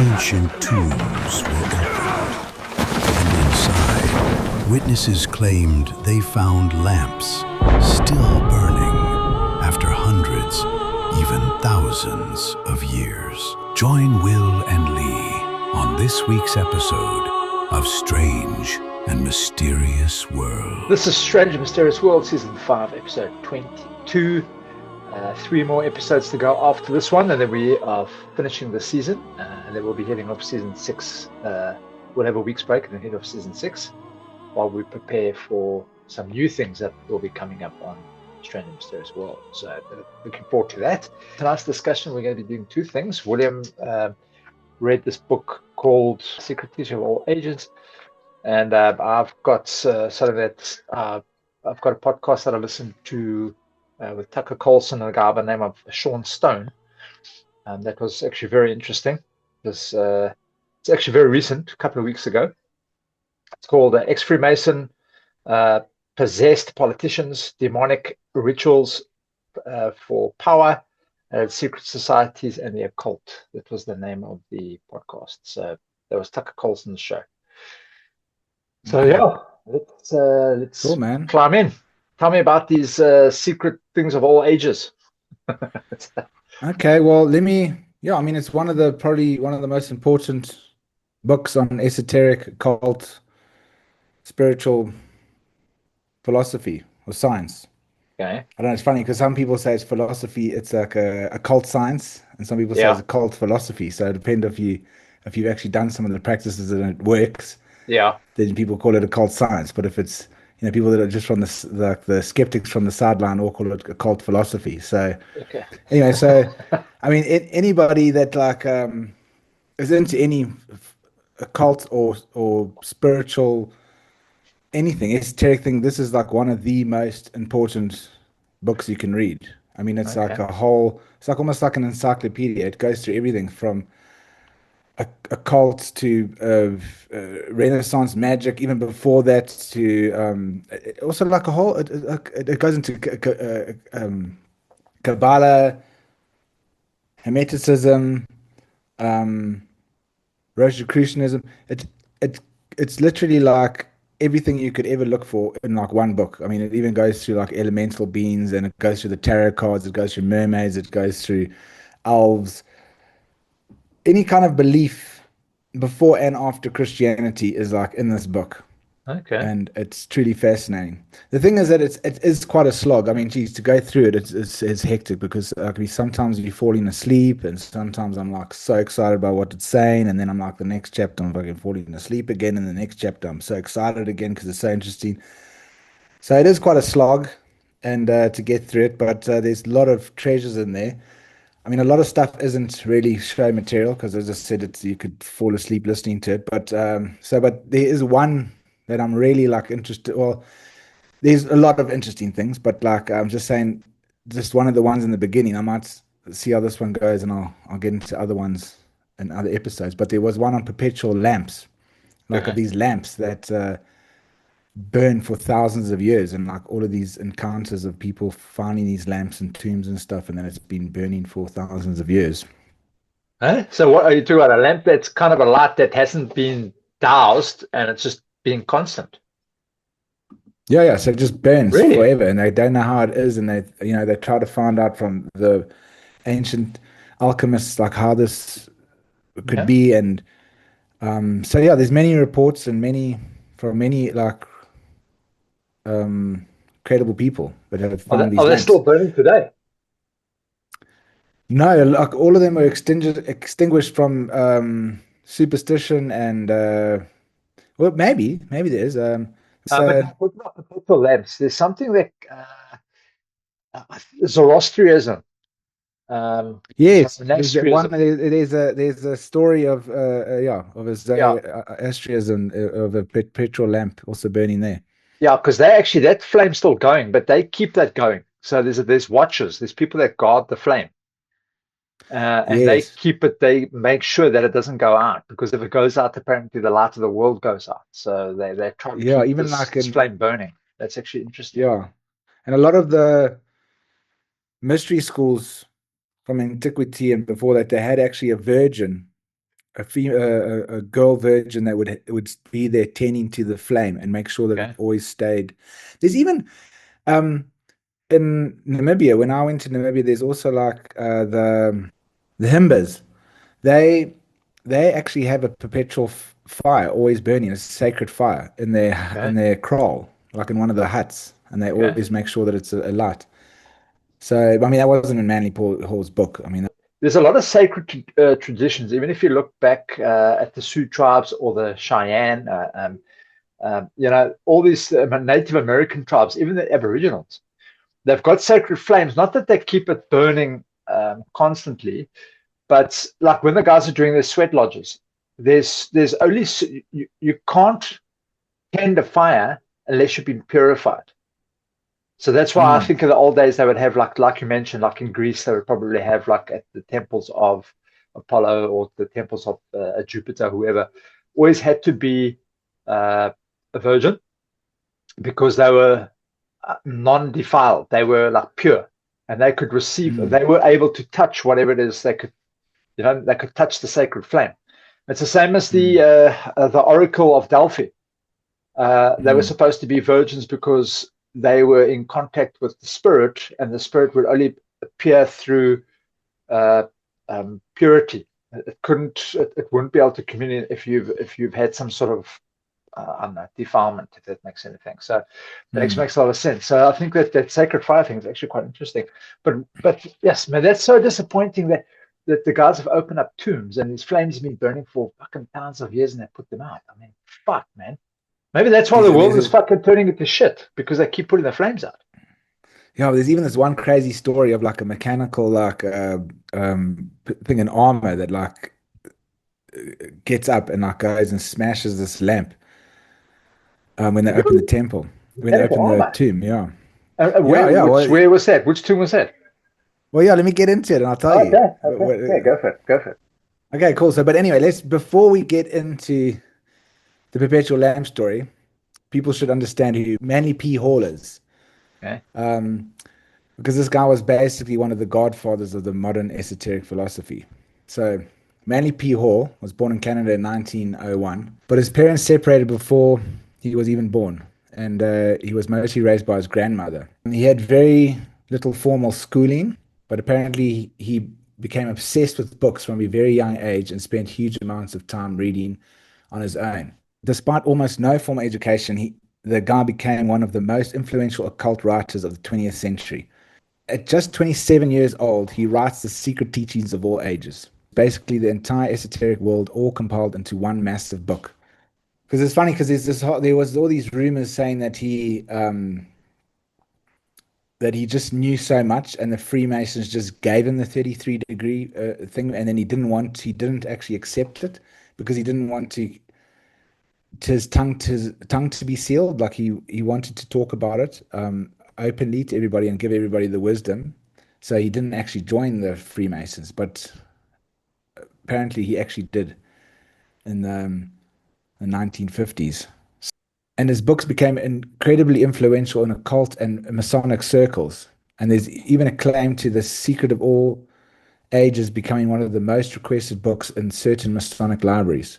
Ancient tombs were opened, and inside, witnesses claimed they found lamps still burning after hundreds, even thousands of years. Join Will and Lee on this week's episode of Strange and Mysterious World. This is Strange and Mysterious World, Season 5, Episode 22. 3 more episodes to go after this one, and then we are finishing the season, and then we'll be heading off Season 6. We'll have a week's break and then head off Season 6 while we prepare for some new things that will be coming up on Strange and Mysterious World. So looking forward to that. Tonight's discussion, we're going to be doing 2 things. William read this book called Secret Teacher of All Ages, and I've got something that I've got a podcast that I listen to with Tucker Carlson and a guy by the name of Sean Stone. That was actually very interesting. It's actually very recent, a couple of weeks ago. It's called Ex-Freemason, Possessed Politicians, Demonic Rituals for Power, Secret Societies, and the Occult. That was the name of the podcast. So that was Tucker Carlson's show. So yeah, let's cool, man. Climb in. Tell me about these secret things of all ages. Okay, well, it's probably one of the most important books on esoteric, occult, spiritual philosophy or science. Okay. I don't know, it's funny because some people say it's philosophy, it's like a occult science, and some people say it's occult philosophy. So it depends if you've actually done some of the practices and it works. Yeah. Then people call it occult science. But if it's people that are just from the skeptics from the sideline all call it occult philosophy. So anyway, anybody that is into any occult or spiritual anything, esoteric thing, this is like one of the most important books you can read. I mean, it's like it's like almost like an encyclopedia. It goes through everything from occult to Renaissance magic, even before that, to also like a whole. It goes into Kabbalah, Hermeticism, Rosicrucianism. It's literally like everything you could ever look for in like one book. I mean, it even goes through like elemental beings, and it goes through the tarot cards. It goes through mermaids. It goes through elves. Any kind of belief before and after Christianity is like in this book. Okay. And it's truly fascinating. The thing is that it is quite a slog. I mean, geez, to go through it, it's hectic because sometimes you're falling asleep, and sometimes I'm like so excited about what it's saying, and then I'm like the next chapter I'm fucking falling asleep again, and the next chapter I'm so excited again because it's so interesting. So it is quite a slog, and to get through it, but there's a lot of treasures in there. I mean, a lot of stuff isn't really show material because, as I said, you could fall asleep listening to it. But but there is one that I'm really like interested. Well, there's a lot of interesting things, but like I'm just saying, just one of the ones in the beginning. I might see how this one goes, and I'll get into other ones in other episodes. But there was one on perpetual lamps, like of these lamps that burn for thousands of years, and like all of these encounters of people finding these lamps and tombs and stuff, and then it's been burning for thousands of years. So what are you talking about? A lamp that's kind of a light that hasn't been doused and it's just being constant? Yeah, so it just burns Really? forever, and they don't know how it is, and they try to find out from the ancient alchemists like how this could be, and there's many reports and from many like credible people that have found these Are they lamps. still burning today? No, like all of them are extinguished from superstition and well, maybe there is. But talking about perpetual lamps, there's something that Zoroastrianism. Yes, there's a story of a Zoroastrianism of a perpetual lamp also burning there. Yeah, because that flame's still going, but they keep that going. So there's watchers, there's people that guard the flame, and they keep it. They make sure that it doesn't go out, because if it goes out, apparently the light of the world goes out. So they try to keep even this flame burning. That's actually interesting. Yeah, and a lot of the mystery schools from antiquity and before that, they had actually a virgin a girl virgin that would be there tending to the flame and make sure that it Okay. always stayed. There's even um in Namibia, when I went to Namibia, there's also like the Himbas. They they actually have a perpetual fire always burning, a sacred fire in Okay. their kraal, like in one of the huts, and they Okay. always make sure that it's a light. So I mean, that wasn't in Manly Paul Hall's book. I mean, There's a lot of sacred traditions. Even if you look back at the Sioux tribes or the Cheyenne, all these Native American tribes, even the Aboriginals, they've got sacred flames. Not that they keep it burning constantly, but like when the guys are doing their sweat lodges, there's only you can't tend a fire unless you've been purified. So that's why I mm, think in the old days they would have like you mentioned, like in Greece they would probably have like at the temples of Apollo or the temples of Jupiter, whoever, always had to be a virgin because they were non-defiled. They were like pure, and they could receive. mm, They were able to touch whatever it is they could. They could touch the sacred flame. It's the same as mm, the Oracle of Delphi. They were mm, supposed to be virgins because they were in contact with the spirit, and the spirit would only appear through uh, purity. It couldn't. It wouldn't be able to communicate if you've had some sort of I don't know, defilement, if that makes anything. So that actually mm. makes a lot of sense. So I think that sacred fire thing is actually quite interesting. But yes, man, that's so disappointing that the guys have opened up tombs and these flames have been burning for fucking thousands of years and they put them out. I mean, fuck, man. Maybe that's why the world is fucking turning into shit because they keep putting the flames out. Yeah, there's even this one crazy story of like a mechanical like thing in armor that like gets up and like goes and smashes this lamp when they open the Really? temple, when they Mechanical open the armor. tomb. Yeah, Where yeah, yeah. where was that? Which tomb was that? Well, yeah. Let me get into it and I'll tell Oh, you. okay, okay, yeah, go for it, go for it. Okay, cool. So, but anyway, let's before we get into the Perpetual Lamp story, people should understand who Manly P. Hall is. Okay, Um, because this guy was basically one of the godfathers of the modern esoteric philosophy. So, Manly P. Hall was born in Canada in 1901, but his parents separated before he was even born, and he was mostly raised by his grandmother. And he had very little formal schooling, but apparently he became obsessed with books from a very young age and spent huge amounts of time reading on his own. Despite almost no formal education, the guy became one of the most influential occult writers of the 20th century. At just 27 years old, he writes the secret teachings of all ages. Basically, the entire esoteric world all compiled into one massive book. Because it's funny, because there was all these rumors saying that he just knew so much, and the Freemasons just gave him the 33-degree thing, and then he didn't actually accept it because he didn't want his tongue to be sealed. Like he wanted to talk about it openly to everybody and give everybody the wisdom. So he didn't actually join the Freemasons, but apparently he actually did in the 1950s. And his books became incredibly influential in occult and Masonic circles. And there's even a claim to The Secret of All Ages becoming one of the most requested books in certain Masonic libraries.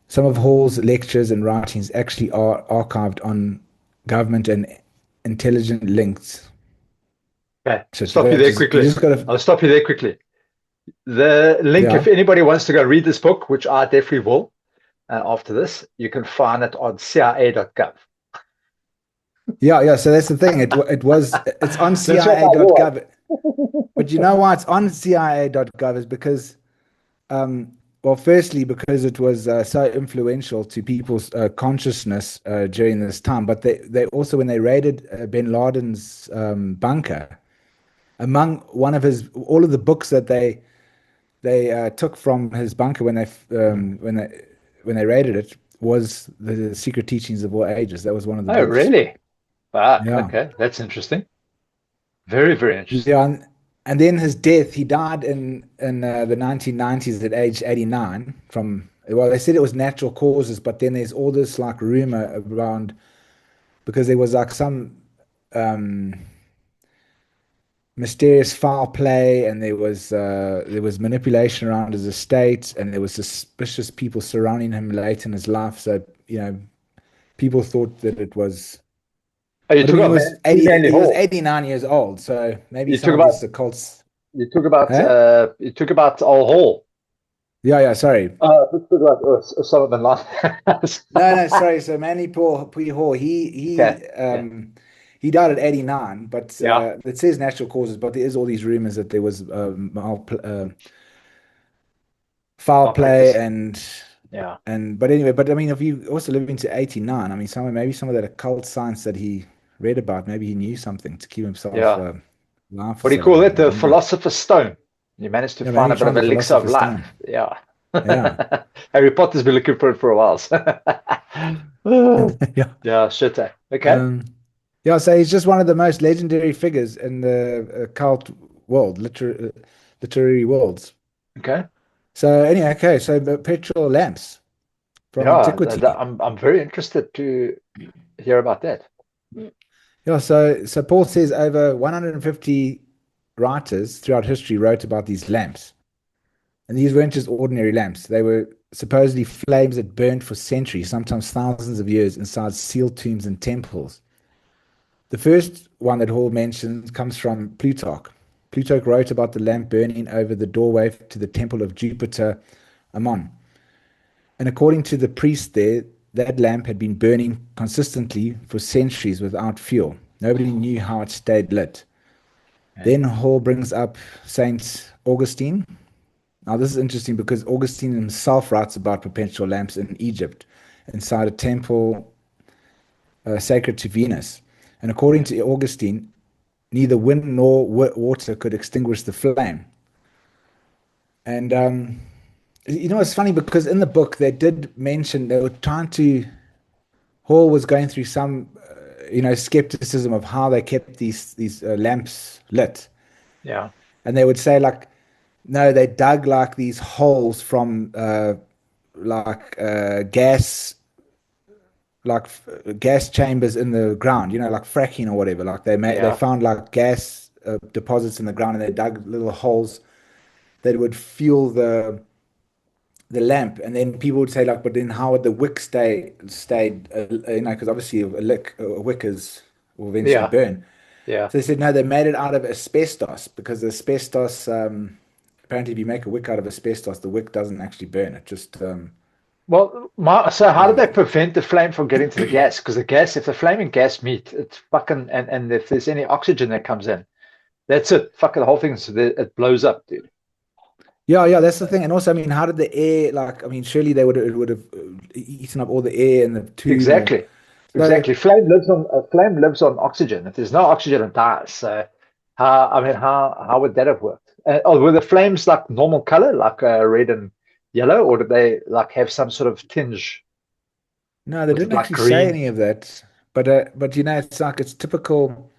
Some of Hall's lectures and writings actually are archived on government and intelligent links. okay. So Stop you there you quickly. just got to, I'll stop you there quickly. The link, if yeah, anybody wants to go read this book, which I definitely will after this, you can find it on CIA.gov. yeah, yeah. So that's the thing. It's on That's what I will. CIA.gov. But you know why it's on CIA.gov is because well, firstly, because it was so influential to people's consciousness during this time, but they also, when they raided bin Laden's bunker, among one of his all of the books that they took from his bunker when they raided it was the Secret Teachings of All Ages. That was one of the Oh, books. really? Fuck. Yeah, Okay, that's interesting. Very, very interesting. yeah, and then his death. He died in the 1990s at age 89 from. Well, they said it was natural causes, but then there's all this like rumor around because there was like some um, mysterious foul play, and there was manipulation around his estate, and there was suspicious people surrounding him late in his life. So, people thought that it was. Oh, you But I talk mean, about Manly he was Hall. 89 years old, so maybe You some talk of about this occults. you talk about Huh? you talk about Old Hall. Yeah, yeah. Sorry. Let's talk about Osama bin Laden. No, no, sorry. So Manly Paul P. Hall, he Okay. he Yeah. um he died at 89, but Yeah. it says natural causes, but there is all these rumors that there was foul play Malpractice. and Yeah. but anyway, but I mean, if you also live into 89, I mean, maybe some of that occult science that he read about, maybe he knew something to keep himself Yeah. alive for What do you so call long. it? I The don't know. Philosopher's Stone. You managed to Yeah, find maybe a bit of found the elixir of philosopher's life. stone. Yeah. Yeah. Harry Potter's been looking for it for a while. Yeah. Yeah, shit. Okay. Um, yeah, so he's just one of the most legendary figures in the occult world, literary worlds. Okay. So anyway, okay, so perpetual lamps from Yeah, antiquity. I'm very interested to hear about that. Yeah, so Paul says over 150 writers throughout history wrote about these lamps. And these weren't just ordinary lamps. They were supposedly flames that burned for centuries, sometimes thousands of years, inside sealed tombs and temples. The first one that Hall mentions comes from Plutarch. Plutarch wrote about the lamp burning over the doorway to the temple of Jupiter Ammon. And according to the priest there, that lamp had been burning consistently for centuries without fuel. Nobody knew how it stayed lit. Okay. Then Hall brings up Saint Augustine. Now, this is interesting because Augustine himself writes about perpetual lamps in Egypt inside a temple sacred to Venus. And according Okay. to Augustine, neither wind nor water could extinguish the flame. And it's funny because in the book they did mention they were trying to. Hall was going through some, skepticism of how they kept these lamps lit, Yeah. and they would say like, no, they dug like these holes from gas gas chambers in the ground, like fracking or whatever. Like they Yeah. found like gas deposits in the ground, and they dug little holes that would fuel the lamp. And then people would say like, but then how would the wick stayed? Because obviously a wick will eventually Yeah. burn. Yeah. So they said no, they made it out of asbestos because the asbestos. Apparently, if you make a wick out of asbestos, the wick doesn't actually burn. It just Well, so how did uh, they prevent the flame from getting to the gas? Because the gas, if the flame and gas meet, it's fucking, and if there's any oxygen that comes in, that's it. Fucking the whole thing, so that it blows up, dude. Yeah, yeah, that's the thing. And also, I mean, how did the air, like, I mean, surely it would have eaten up all the air in the tomb or Exactly. so. Exactly. Flame lives on oxygen. If there's no oxygen, it dies. So, how would that have worked? Were the flames like normal color, like red and yellow, or did they like have some sort of tinge? No, they Was it didn't like actually say green? any of that. But it's like it's typical,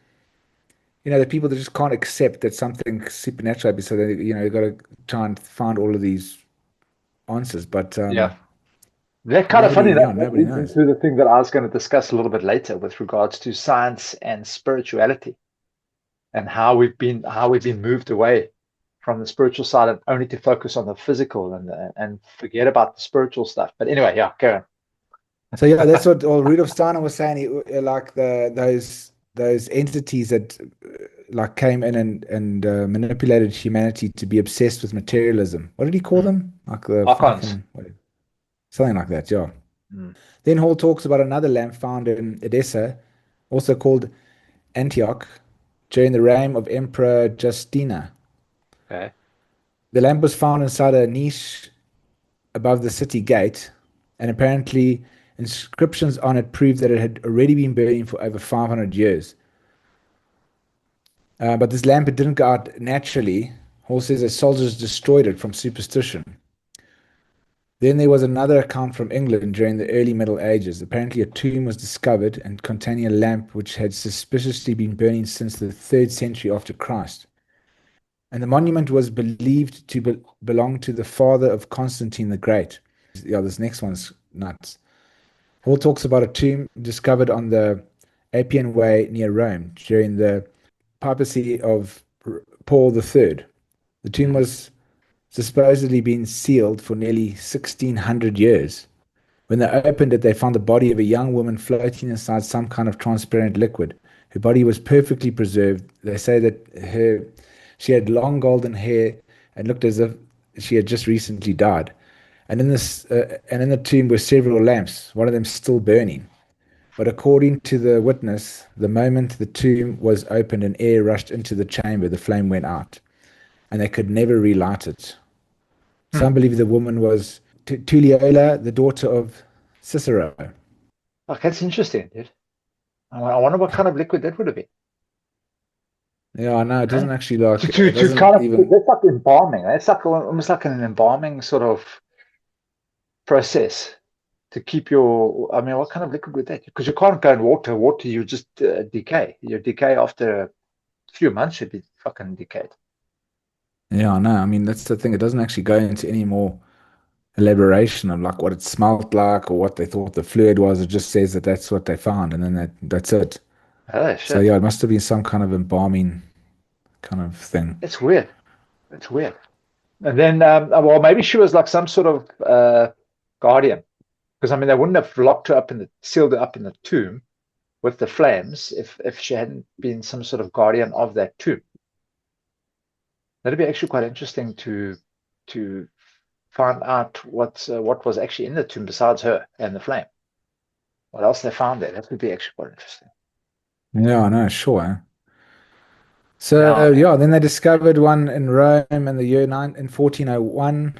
the people that just can't accept that something supernatural happened. So they, you got to try and find all of these answers. But Yeah. That kind of nobody, funny. That, yeah, that nobody leads knows. into the thing that I was going to discuss a little bit later with regards to science and spirituality and how we've been moved away from the spiritual side and only to focus on the physical and forget about the spiritual stuff. But anyway, yeah, Karen. So yeah, that's what Rudolf Steiner was saying. Like those entities that like came in and manipulated humanity to be obsessed with materialism. What did he call Mm. them? Like the Archons. fucking something like that. Yeah. Mm. Then Hall talks about another lamp found in Edessa, also called Antioch, during the reign of Emperor Justina. Okay. The lamp was found inside a niche above the city gate, and apparently inscriptions on it prove that it had already been burning for over 500 years. But this lamp, it didn't go out naturally. Hall says that soldiers destroyed it from superstition. Then there was another account from England during the early Middle Ages. Apparently, a tomb was discovered and containing a lamp which had suspiciously been burning since the 3rd century after Christ. And the monument was believed to belong to the father of Constantine the Great. Yeah, this next one's nuts. Hall talks about a tomb discovered on the Appian Way near Rome during the papacy of Paul III. The tomb was supposedly been sealed for nearly 1600 years. When they opened it, they found the body of a young woman floating inside some kind of transparent liquid. Her body was perfectly preserved. They say that she had long golden hair and looked as if she had just recently died. And in the tomb were several lamps, one of them still burning. But according to the witness, the moment the tomb was opened and air rushed into the chamber, the flame went out, and they could never relight it. Some believe the woman was Tuliola, the daughter of Cicero. Oh, that's interesting, dude. I wonder what kind of liquid that would have been. Yeah, I know. It doesn't actually like to kind of that's like embalming. That's like almost like an embalming sort of process to keep your. I mean, what kind of liquid would that? Because you can't go in water. Water, you just decay. You decay after a few months. You'd be fucking decayed. Yeah, I know. I mean, that's the thing. It doesn't actually go into any more elaboration of like what it smelled like or what they thought the fluid was. It just says that that's what they found, and then that's it. Oh shit! So yeah, it must have been some kind of embalming kind of thing. It's weird. It's weird. And then, well, maybe she was like some sort of guardian, because I mean, they wouldn't have locked her up sealed her up in the tomb with the flames if she hadn't been some sort of guardian of that tomb. That'd be actually quite interesting to find out what was actually in the tomb besides her and the flame. What else they found there? That would be actually quite interesting. Yeah, I know, sure. So yeah, then they discovered one in Rome in the year in 1401.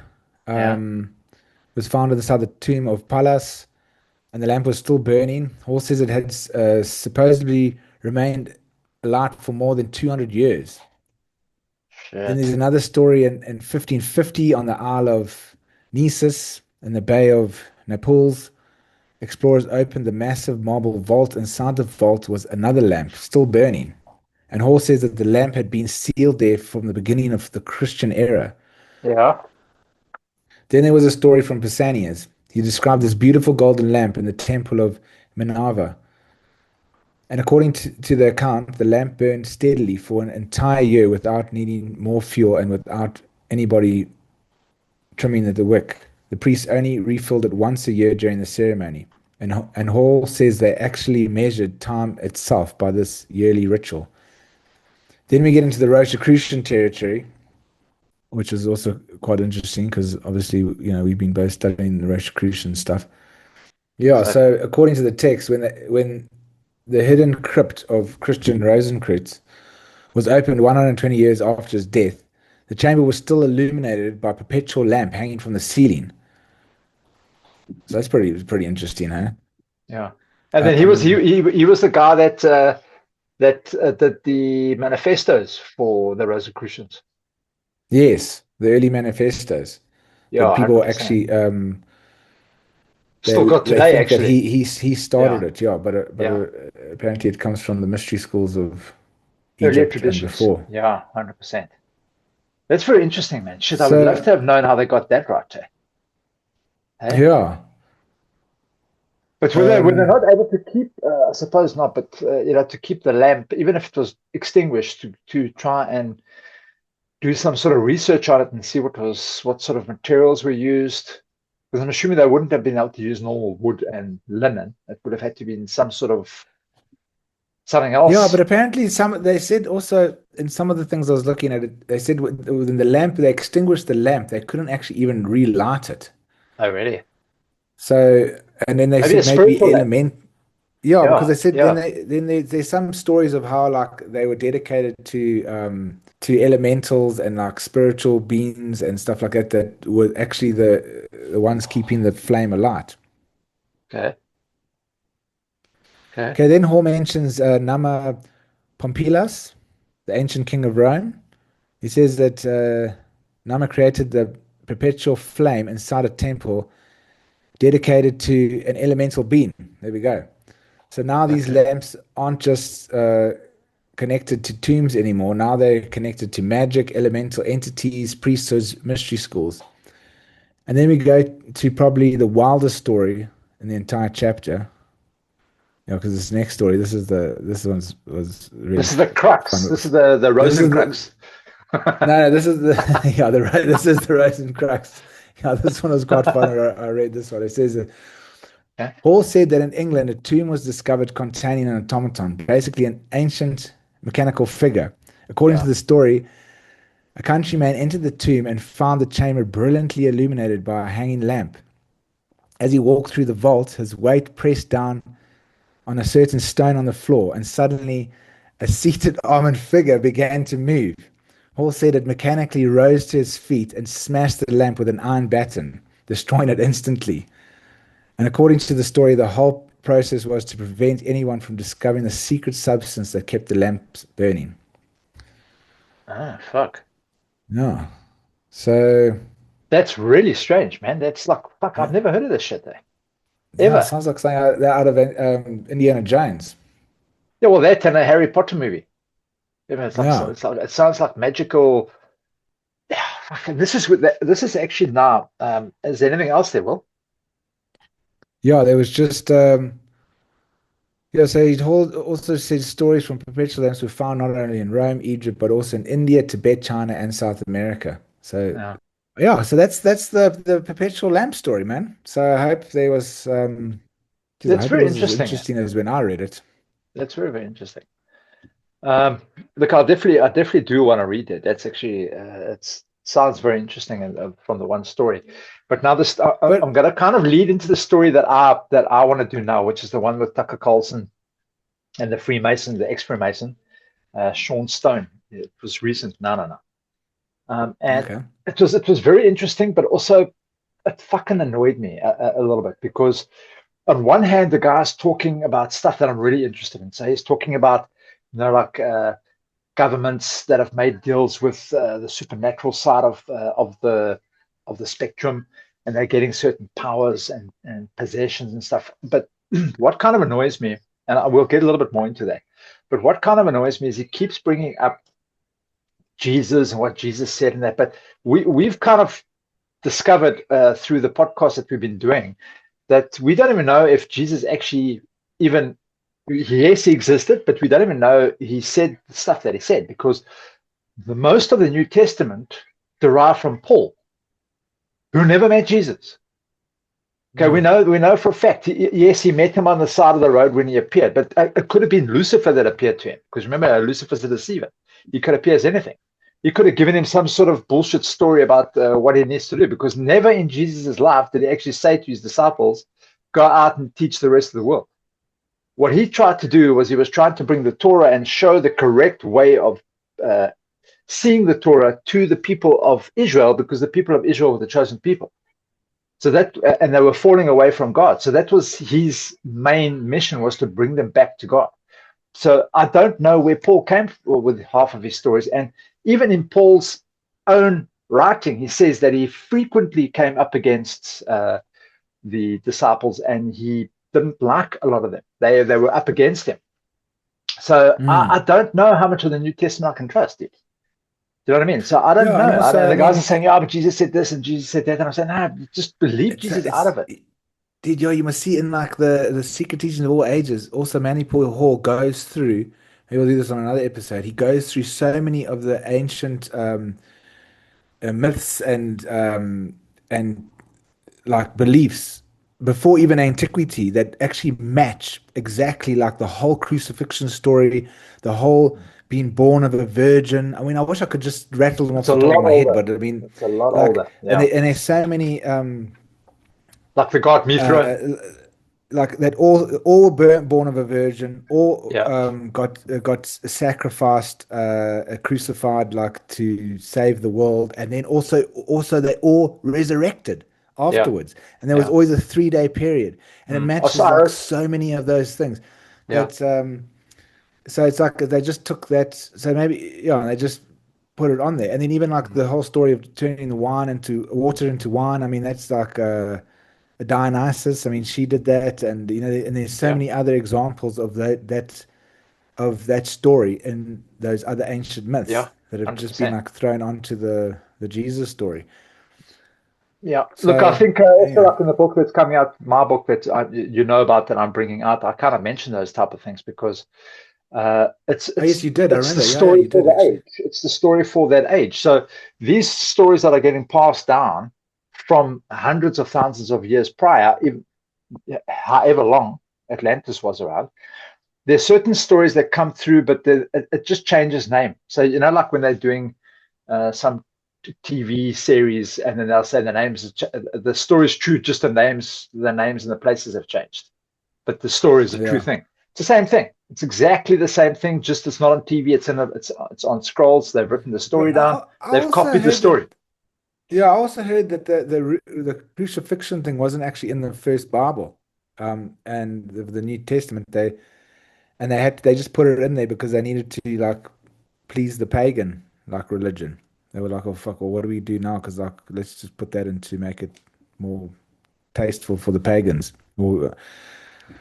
Was found inside the tomb of Pallas, and the lamp was still burning. Hall says it had supposedly remained alight for more than 200 years. Shit. Then there's another story in 1550 on the Isle of Nessus in the Bay of Naples. Explorers opened the massive marble vault. Inside the vault was another lamp still burning. And Hall says that the lamp had been sealed there from the beginning of the Christian era. Yeah. Then there was a story from Pausanias. He described this beautiful golden lamp in the temple of Minerva. And according to the account, the lamp burned steadily for an entire year without needing more fuel and without anybody trimming the wick. The priest only refilled it once a year during the ceremony. And Hall says they actually measured time itself by this yearly ritual. Then we get into the Rosicrucian territory, which is also quite interesting because obviously, you know, we've been both studying the Rosicrucian stuff. Yeah, so according to the text, when the hidden crypt of Christian Rosicrucian was opened 120 years after his death, the chamber was still illuminated by a perpetual lamp hanging from the ceiling. So that's pretty interesting, huh? Yeah, and then he was the guy that did the manifestos for the Rosicrucians. Yes, the early manifestos. Yeah, that people 100%. actually still got they today. think Actually, that he started it. Yeah, but apparently it comes from the mystery schools of earlier Egypt and traditions. before. Yeah, 100%. That's very interesting, man. Shit, I would love to have known how they got that right. Hey? Yeah. But were they not able to keep? I suppose not. But to keep the lamp, even if it was extinguished, to try and do some sort of research on it and see what sort of materials were used. Because I'm assuming they wouldn't have been able to use normal wood and linen. It would have had to be in some sort of something else. Yeah, but apparently they said also in some of the things I was looking at it, they said within the lamp, they extinguished the lamp. They couldn't actually even relight it. Oh, really? So, and then they said maybe element. Yeah, because they said then there's some stories of how like they were dedicated to elementals and like spiritual beings and stuff like that were actually the ones keeping the flame alight. Okay. Then Hall mentions Nama Pompilius, the ancient king of Rome. He says that Nama created the perpetual flame inside a temple dedicated to an elemental being. There we go. So now these lamps aren't just connected to tombs anymore. Now they're connected to magic, elemental entities, priesthoods, mystery schools. And then we go to probably the wildest story in the entire chapter. You know, because this next story, this is the crux. This is the Rosicrucian crux. No, this is the this is the Rosicrucian. Yeah, this one was quite fun. I read this one. It says that Okay. Hall said that in England a tomb was discovered containing an automaton, basically an ancient mechanical figure. According to Yeah. the story, a countryman entered the tomb and found the chamber brilliantly illuminated by a hanging lamp. As he walked through the vault, his weight pressed down on a certain stone on the floor, and suddenly a seated armored figure began to move. Hall said it mechanically rose to his feet and smashed the lamp with an iron baton, destroying it instantly. And according to the story, the whole process was to prevent anyone from discovering the secret substance that kept the lamps burning. Ah, fuck. Yeah. So, That's really strange, man. That's like, fuck, I've yeah, never heard of this shit there. yeah, Ever. sounds like something out of Indiana Jones. Yeah, well, that and a Harry Potter movie. Yeah. It sounds like magical. Yeah, fuck, and this is actually now. Is there anything else there, Will? Yeah, there was just yeah, so also said stories from perpetual lamps were found not only in Rome, Egypt, but also in India, Tibet, China, and South America. So Yeah. yeah, so that's the perpetual lamp story, man. So I hope there was geez, I That's hope it very was as interesting. interesting as when I read it. That's very, very interesting. Look, I definitely do want to read it. That's actually, it sounds very interesting and from the one story. But now I'm But going to kind of lead into the story that I want to do now, which is the one with Tucker Carlson and the Freemason, the ex-Freemason, Sean Stone. It was recent. No. And okay. it was very interesting, but also it fucking annoyed me a little bit because on one hand, the guy's talking about stuff that I'm really interested in. So he's talking about, like governments that have made deals with the supernatural side of the spectrum, and they're getting certain powers and possessions and stuff. But what kind of annoys me, and I will get a little bit more into that, but what kind of annoys me is he keeps bringing up Jesus and what Jesus said and that. But we've kind of discovered through the podcast that we've been doing that we don't even know if Jesus actually even, yes, he existed, but we don't even know he said the stuff that he said because most of the New Testament derived from Paul, who never met Jesus. Okay, we Mm. know for a fact. Yes, he met him on the side of the road when he appeared, but it could have been Lucifer that appeared to him. Because remember, Lucifer's the deceiver. He could appear as anything. He could have given him some sort of bullshit story about what he needs to do. Because never in Jesus' life did he actually say to his disciples, "Go out and teach the rest of the world." What he tried to do was he was trying to bring the Torah and show the correct way of uh, seeing the Torah to the people of Israel, because the people of Israel were the chosen people. So that, and they were falling away from God. So that was his main mission, was to bring them back to God. So I don't know where Paul came with half of his stories. And even in Paul's own writing, he says that he frequently came up against the disciples and he didn't like a lot of them. They were up against him. So I Mm. don't know how much of the New Testament I can trust it. Do you know what I mean? So I don't Yeah, know. and also And I the guys are mean saying, "Yeah, but Jesus said this and Jesus said that." And I'm saying, "No, just believe Jesus out it's of it." dude, yo, you must see in like the secret teachings of all ages. Also, Manny Paul Hall goes through. Maybe we'll do this on another episode. He goes through so many of the ancient myths and like beliefs before even antiquity that actually match exactly like the whole crucifixion story, the whole being born of a virgin. I mean, I wish I could just rattle them It's off a the top of lot my head, older. but I mean, It's a lot like, older. Yeah. and there's so many Like the god Mithra. uh, like that all born of a virgin, all Yeah. got sacrificed, crucified, like to save the world, and then also they all resurrected Yeah. afterwards, and there was Yeah. always a 3 day period, and it matches like Osiris. so many of those things Yeah. that so it's like they just took that, so maybe yeah, they just put it on there, and then even like Mm. the whole story of turning the wine into water into wine. I mean, that's like Dionysus. I mean, she did that, and and there's so Yeah. many other examples of that story in those other ancient myths Yeah. that have just been 100%. like thrown onto the Jesus story. Yeah. Look, I So think also anyway, like in the book that's coming out, my book that you know about that I'm bringing out, I kind of mention those type of things because It's Oh, yes, you did. I it's the remember. Yeah, story you for did the actually. age. It's the story for that age. So these stories that are getting passed down from hundreds of thousands of years prior, even, however long Atlantis was around, there's certain stories that come through, but it just changes name. So like when they're doing some TV series, and then they'll say the names, the story's true, just the names and the places have changed, but the story is a true Yeah. thing. It's the same thing. It's exactly the same thing. Just it's not on TV. It's on scrolls. They've written the story But down. I They've also copied the heard story. that. Yeah, I also heard that the crucifixion thing wasn't actually in the first Bible, and the New Testament. They just put it in there because they needed to like please the pagan like religion. They were like, oh fuck, well what do we do now? Because like let's just put that in to make it more tasteful for the pagans. Or,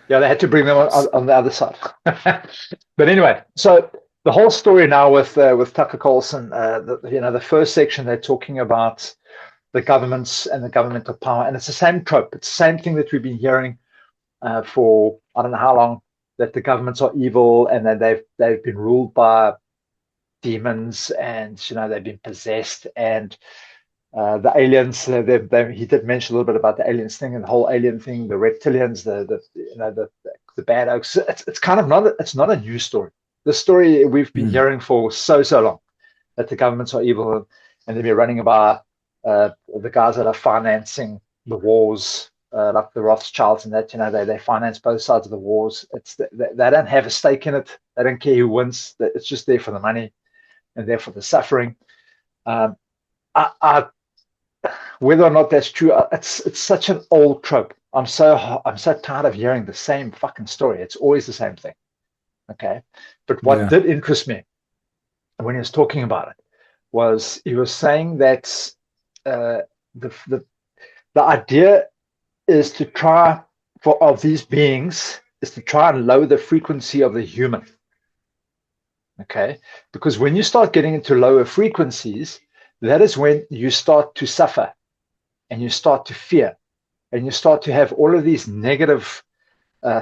Yeah, they had to bring them on the other side. But anyway, so the whole story now with Tucker Carlson, the first section they're talking about the governments and the governmental power, and it's the same trope. It's the same thing that we've been hearing for I don't know how long, that the governments are evil and that they've been ruled by demons, and they've been possessed, and the aliens. He did mention a little bit about the aliens thing and the whole alien thing, the reptilians, the bad oaks. It's kind of not a new story. The story we've been hearing for so long, that the governments are evil and they've been running about the guys that are financing the wars, like the Rothschilds and that. They finance both sides of the wars. They don't have a stake in it. They don't care who wins. It's just there for the money and there for the suffering. Whether or not that's true, it's such an old trope. I'm so tired of hearing the same fucking story. It's always the same thing. Okay, but what did interest me when he was talking about it was he was saying that the idea is to try of these beings is to try and lower the frequency of the human. Okay, because when you start getting into lower frequencies, that is when you start to suffer and you start to fear and you start to have all of these negative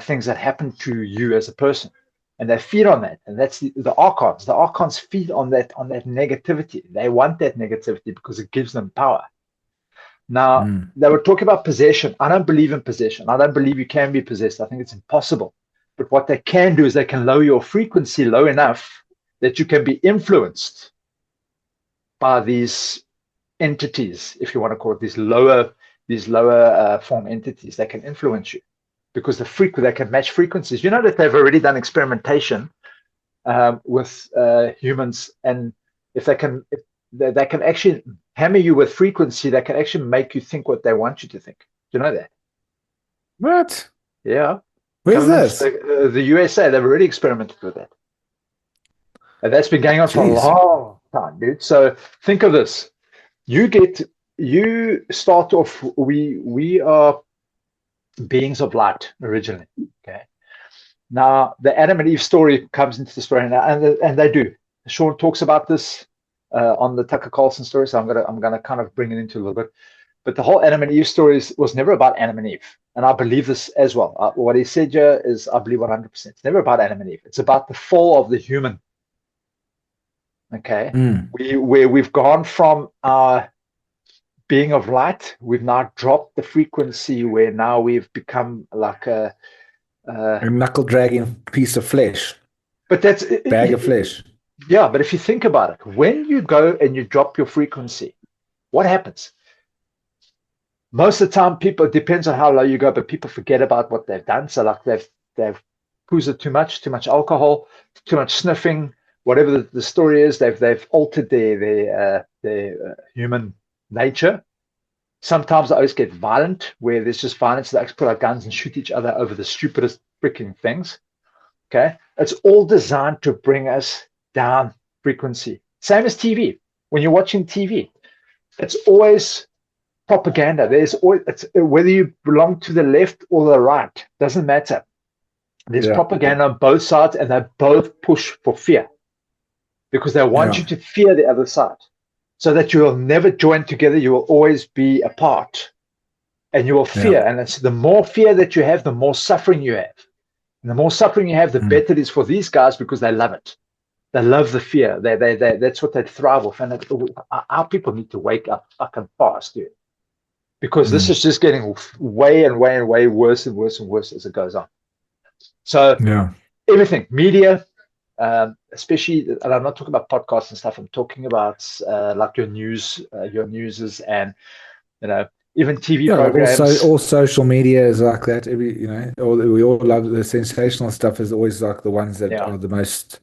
things that happen to you as a person, and they feed on that. And that's the archons. The archons feed on that negativity. They want that negativity because it gives them power. Now, they were talking about possession. I don't believe in possession. I don't believe you can be possessed. I think it's impossible. But what they can do is they can lower your frequency low enough that you can be influenced by these entities, if you want to call it, these lower form entities. They can influence you because they can match frequencies. You know that they've already done experimentation with humans, and if they can actually hammer you with frequency, they can actually make you think what they want you to think. Do you know that? What? Yeah. Where's this? The USA, they've already experimented with that. And that's been going on for a long time, dude. So think of this. You start off, we are beings of light originally. Okay. Now the Adam and Eve story comes into the story now, and they do. Sean talks about this on the Tucker Carlson story, so I'm gonna kind of bring it into a little bit. But the whole Adam and Eve story was never about Adam and Eve, and I believe this as well. What he said here is, I believe 100%. It's never about Adam and Eve. It's about the fall of the human. Okay, we've gone from our being of light, we've now dropped the frequency, where now we've become like a knuckle dragging piece of flesh. But that's bag of flesh. Yeah, but if you think about it, when you go and you drop your frequency, what happens? Most of the time, it depends on how low you go, but people forget about what they've done. So like they've boozed too much alcohol, too much sniffing, whatever the story is, they've altered their human nature. Sometimes they always get violent, where there's just violence. They actually pull out guns and shoot each other over the stupidest freaking things. Okay, it's all designed to bring us down frequency. Same as TV. When you're watching TV, it's always propaganda. There's always, whether you belong to the left or the right, doesn't matter. There's propaganda on both sides, and they both push for fear, because they want you to fear the other side, so that you will never join together. You will always be apart, and you will fear. And it's the more fear that you have, the more suffering you have. And the more suffering you have, the better it is for these guys because they love it. They love the fear. That's what they thrive off. And our people need to wake up fucking fast, dude. Because this is just getting way and way and way worse and worse and worse as it goes on. So everything, media, especially, and I'm not talking about podcasts and stuff. I'm talking about like your newses and, you know, even TV programs. Also, all social media is like that. We all love the sensational stuff. Is always like the ones that are the most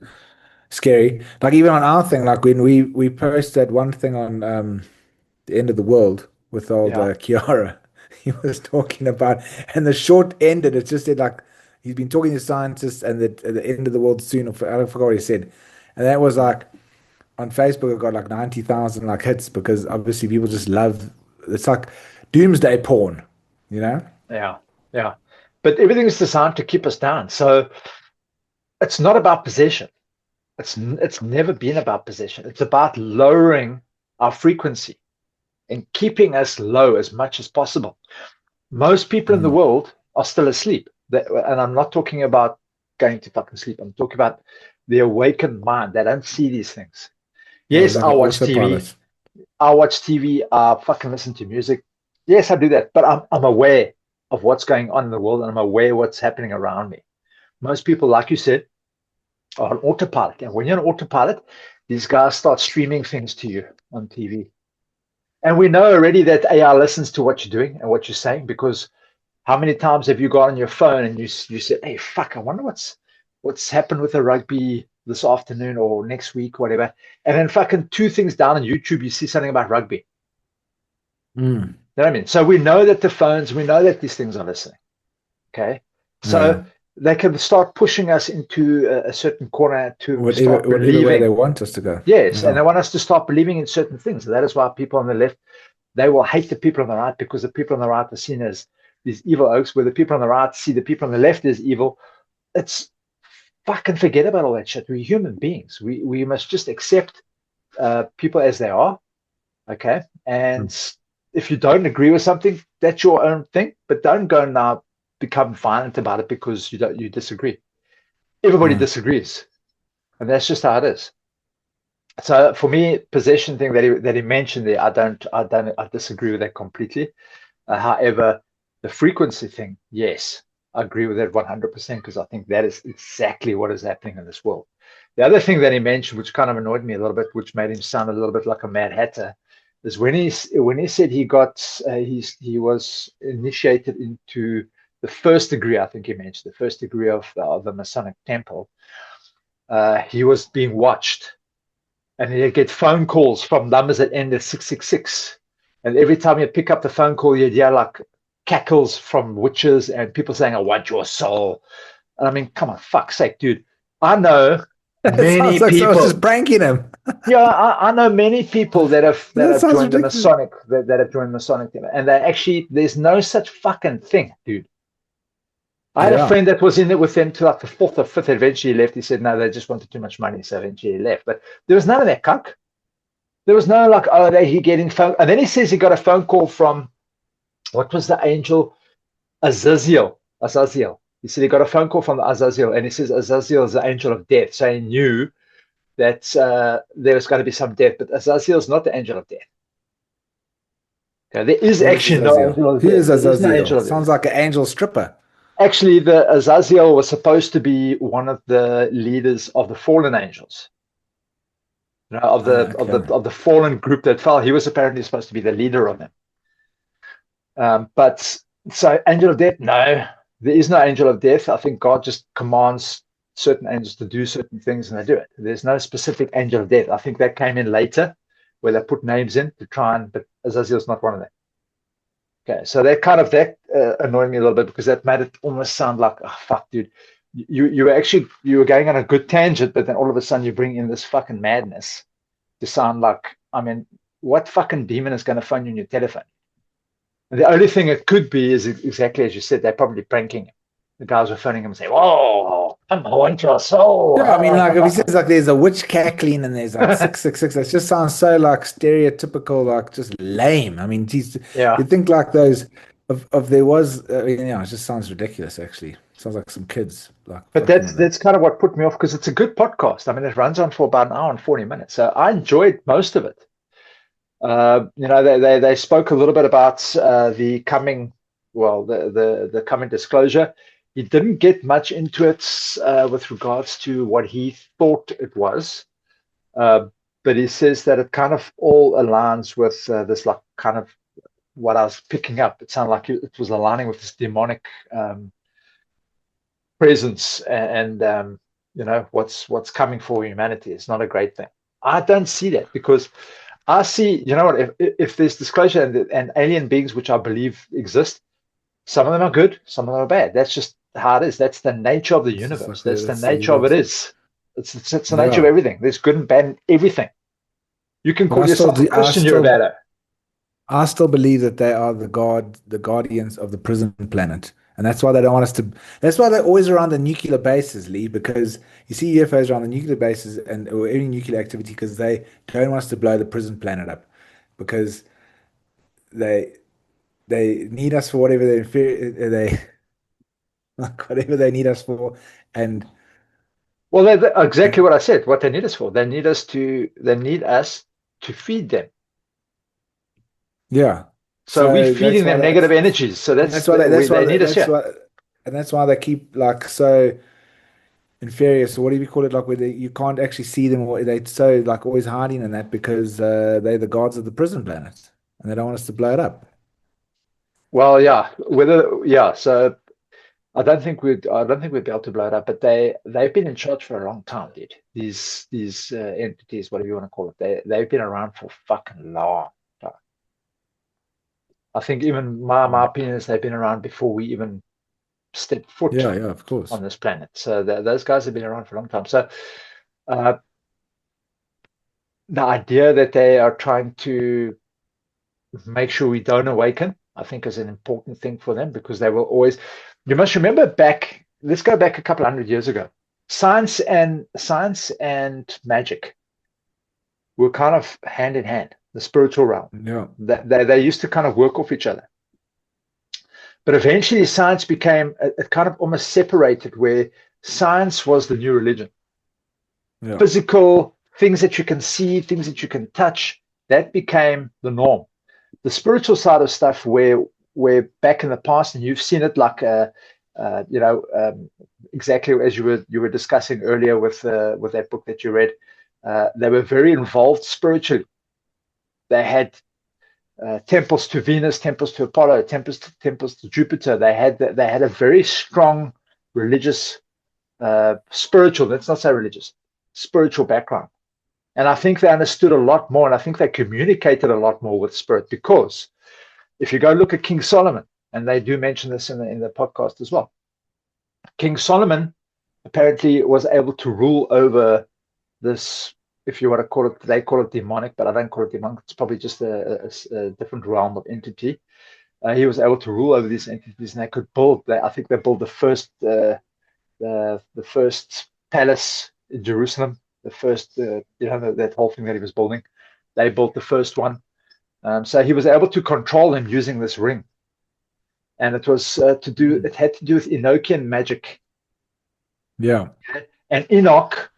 scary. Like even on our thing, like when we post that one thing on the end of the world with old Kiara, he was talking about, and the short ended. It just said like he's been talking to scientists, and the end of the world soon. I forgot what he said, and that was like on Facebook. It got like 90,000 like hits because obviously people just love. It's like doomsday porn, you know? Yeah. But everything is designed to keep us down. So it's not about possession. It's never been about possession. It's about lowering our frequency and keeping us low as much as possible. Most people in the world are still asleep. And I'm not talking about going to fucking sleep. I'm talking about the awakened mind. They don't see these things. Yes, I watch TV. I fucking listen to music. Yes, I do that, but I'm aware of what's going on in the world, and I'm aware what's happening around me. Most people, like you said, are on autopilot. And when you're on autopilot, these guys start streaming things to you on TV. And we know already that AI listens to what you're doing and what you're saying, because how many times have you got on your phone and you said, hey, fuck, I wonder what's happened with the rugby this afternoon or next week, whatever. And then fucking 2 things down on YouTube, you see something about rugby. You know what I mean? So we know that we know that these things are listening. Okay. So they can start pushing us into a certain corner to start believing. Way they want us to go. Yes. And they want us to start believing in certain things. That is why people on the left, they will hate the people on the right, because the people on the right are seen as these evil oaks, where the people on the right see the people on the left as evil. It's fucking forget about all that shit. We're human beings. We must just accept people as they are. Okay. And if you don't agree with something, that's your own thing, but don't go now become violent about it because you disagree. Everybody disagrees, and that's just how it is. So for me, possession thing that he mentioned there, I disagree with that completely. However, the frequency thing, yes, I agree with that 100%, because I think that is exactly what is happening in this world. The other thing that he mentioned, which kind of annoyed me a little bit, which made him sound a little bit like a Mad Hatter, is when he said he was initiated into the first degree. I think he mentioned the first degree of the Masonic Temple. He was being watched, and he'd get phone calls from numbers that ended 666. And every time you pick up the phone call, you'd hear like cackles from witches and people saying, "I want your soul." And I mean, come on, fuck's sake, dude. I know many people. I was just pranking him. Yeah, I know many people that have joined the Masonic that have joined Masonic, and they actually, there's no such fucking thing, dude. I had a friend that was in it with them to like the 4th or 5th. Eventually he left. He said no, they just wanted too much money, so eventually he left. But there was none of that cuck. There was no like, oh, he getting phone. And then he says he got a phone call from, what was the angel? Azazel. He said he got a phone call from the Azazel, and he says Azazel is the angel of death. So he knew that there was going to be some death, but Azazel is not the angel of death. Okay, there is actually no angel of death. Who is Azazel? Sounds like an angel stripper. Actually, the Azazel was supposed to be one of the leaders of the fallen angels. You know, of the fallen group that fell. He was apparently supposed to be the leader of them. But so angel of death, no, there is no angel of death. I think God just commands certain angels to do certain things, and they do it. There's no specific angel of death. I think that came in later, where they put names in to try and, but Azazel's not one of them. Okay, so that annoyed me a little bit, because that made it almost sound like, oh fuck, dude, you were going on a good tangent, but then all of a sudden you bring in this fucking madness to sound like, I mean, what fucking demon is going to phone you on your telephone? And the only thing it could be is exactly as you said, they're probably pranking him. The guys were phoning him and saying, "Whoa, I want your soul." Yeah, I mean, like if he says like there's a witch cackling and there's like 666, that just sounds so like stereotypical, like just lame. I mean, geez, you think like those if there was, it just sounds ridiculous actually. Sounds like some kids like But fucking with it. that's kind of what put me off, because it's a good podcast. I mean, it runs on for about an hour and 40 minutes. So I enjoyed most of it. They spoke a little bit about the coming, the coming disclosure. He didn't get much into it with regards to what he thought it was. But he says that it kind of all aligns with this, like, kind of what I was picking up. It sounded like it was aligning with this demonic presence, and what's coming for humanity. It's not a great thing. I don't see that, because I see, you know what, if there's disclosure and alien beings, which I believe exist, some of them are good, some of them are bad. That's just how it is. That's the nature of the universe. That's the nature of it is. It's the nature of everything. There's good and bad in everything. You can call yourself a Christian, you're a bad. I still believe that they are the guardians of the prison planet. And that's why they don't want us to. That's why they're always around the nuclear bases, Lee, because you see UFOs around the nuclear bases or any nuclear activity, because they don't want us to blow the prison planet up, because they need us for whatever whatever they need us for, and well, exactly what I said. What they need us for? They need us to feed them. Yeah. So we're feeding them negative energies. So that's why they need us here. And that's why they keep like so inferior. So what do you call it? Like where you can't actually see them, or they're so like always hiding in that, because they're the guards of the prison planet, and they don't want us to blow it up. Well, yeah. So I don't think we'd be able to blow it up. But they've been in charge for a long time, dude. These entities, whatever you want to call it, they've been around for fucking long. I think even my opinion is they've been around before we even stepped foot of course, on this planet. So those guys have been around for a long time. So the idea that they are trying to make sure we don't awaken, I think, is an important thing for them, because they will always. You must remember let's go back a couple 100 years ago. Science and magic were kind of hand in hand. The spiritual realm. Yeah. They used to kind of work off each other. But eventually science became, it kind of almost separated, where science was the new religion. Yeah. Physical, things that you can see, things that you can touch, that became the norm. The spiritual side of stuff, where back in the past, and you've seen it like, exactly as you were discussing earlier with that book that you read, they were very involved spiritually. They had temples to Venus, temples to Apollo, temples to Jupiter. They had a very strong religious, spiritual. Let's not say religious, spiritual background. And I think they understood a lot more, and I think they communicated a lot more with spirit, because if you go look at King Solomon, and they do mention this in the podcast as well, King Solomon apparently was able to rule over this. If you want to call it, they call it demonic, but I don't call it demonic. It's probably just a different realm of entity. He was able to rule over these entities, and they could build. I think they built the first palace in Jerusalem. The first, that whole thing that he was building. They built the first one. So he was able to control him using this ring, and it was It had to do with Enochian magic. Yeah, and Enoch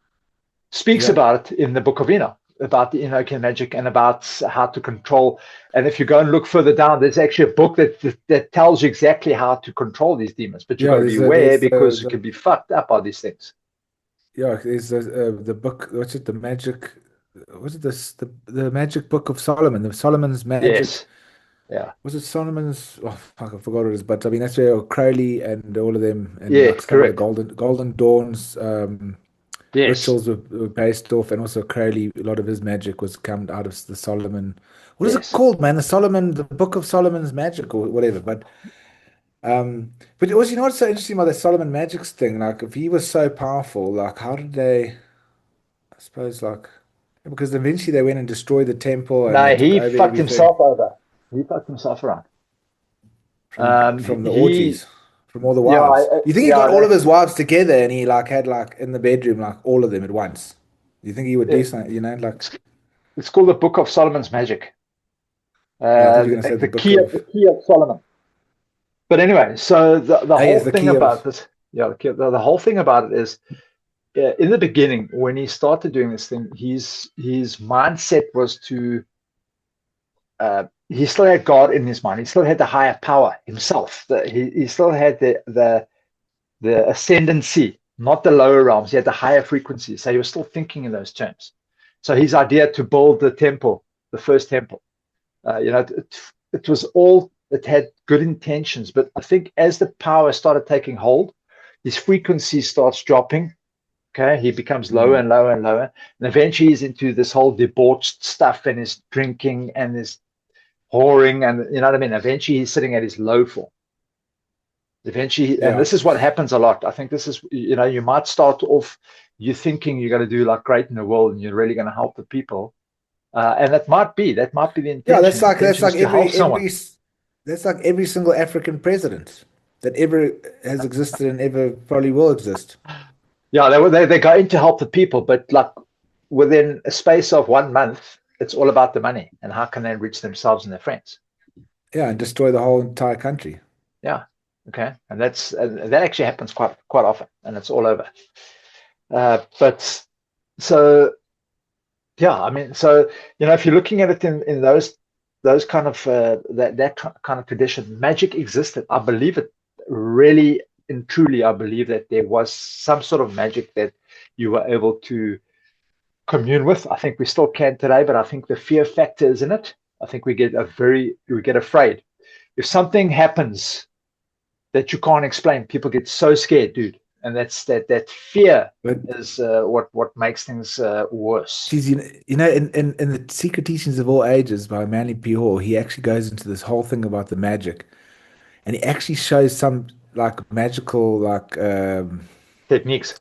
speaks about it in the book of Enoch, about the Enochian magic and about how to control. And if you go and look further down, there's actually a book that tells you exactly how to control these demons. But you've got to be aware, because you can be fucked up by these things. Yeah, there's the book. What's it? The magic. Was it the magic book of Solomon? The Solomon's magic. Yes. Yeah. Was it Solomon's? Oh, fuck, I forgot what it is. But I mean, that's where Crowley and all of them, and yeah, like some of the Golden Dawn's rituals were based off, and also Crowley. A lot of his magic was come out of the Solomon. What is it called, man? The Book of Solomon's Magic, or whatever. But it was, what's so interesting about the Solomon Magics thing? Like, if he was so powerful, like, how did they? I suppose, like, because eventually they went and destroyed the temple. And he fucked himself over. He fucked himself around. From the orgies, from all the wives. You think he got all of his wives together, and he had in the bedroom all of them at once? You think he would do something? It's called the Book of Solomon's Magic. The key of Solomon. But anyway, so the whole thing about this, Yeah, the whole thing about it is, in the beginning, when he started doing this thing, his mindset was to, he still had God in his mind. He still had the higher power himself. He still had the ascendancy, not the lower realms. He had the higher frequency. So he was still thinking in those terms. So his idea to build the temple, the first temple, it was all, it had good intentions. But I think as the power started taking hold, his frequency starts dropping. Okay, he becomes lower and lower and lower, and eventually he's into this whole debauched stuff and his drinking and his whoring, and you know what I mean. Eventually he's sitting at his low form. Eventually, and this is what happens a lot. I think this is, you might start off, you thinking you're going to do like great in the world and you're really going to help the people, and that might be the intention. Yeah, that's like every single African president that ever has existed and ever probably will exist. Yeah, they go in to help the people, but like within a space of 1 month, it's all about the money and how can they enrich themselves and their friends. Yeah, and destroy the whole entire country. Yeah, okay, and that actually happens quite often, and it's all over. But so, yeah, I mean, so if you're looking at it in those kind of that kind of tradition, magic existed. I believe it really. And truly, I believe that there was some sort of magic that you were able to commune with. I think we still can today, but I think the fear factor is in it. I think we get afraid. If something happens that you can't explain, people get so scared, dude. And that's that fear is what makes things worse. Geez, in the Secret Teachings of All Ages by Manly P. Hall, he actually goes into this whole thing about the magic, and he actually shows some like magical techniques.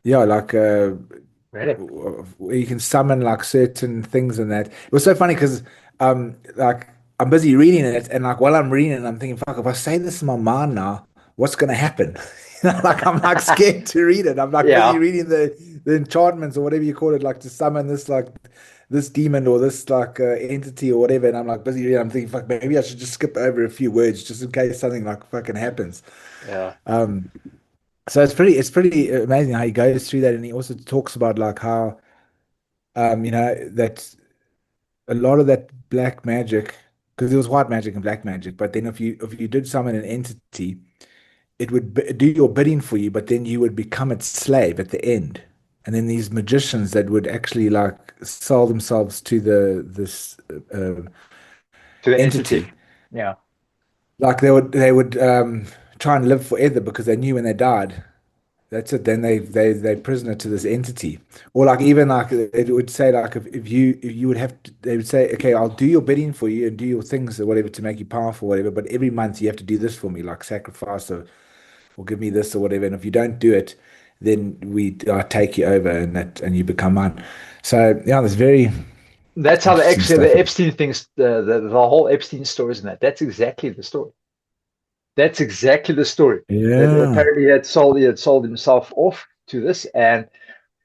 Yeah, like really? where you can summon like certain things and that. It was so funny because like I'm busy reading it, and like while I'm reading it, I'm thinking, fuck, if I say this in my mind now, what's gonna happen? Like I'm like scared to read it. I'm like busy reading the enchantments or whatever you call it, like to summon this demon or this like entity or whatever, and I'm like busy reading. I'm thinking, fuck, maybe I should just skip over a few words just in case something like fucking happens. Yeah. So it's pretty amazing how he goes through that, and he also talks about like how that a lot of that black magic, because there was white magic and black magic, but then if you did summon an entity, it would do your bidding for you, but then you would become its slave at the end. And then these magicians that would actually like sell themselves to this to the entity. Yeah. Like they would try and live forever because they knew when they died, that's it. Then they prisoner to this entity. Or like even like it would say like if you would have to, they would say, okay, I'll do your bidding for you and do your things or whatever to make you powerful, whatever. But every month you have to do this for me, like sacrifice or give me this or whatever. And if you don't do it, then I take you over and you become mine. So yeah, that's how the Epstein things, the whole Epstein stories and that's exactly the story. That's exactly the story. Yeah. That apparently he had sold himself off to this, and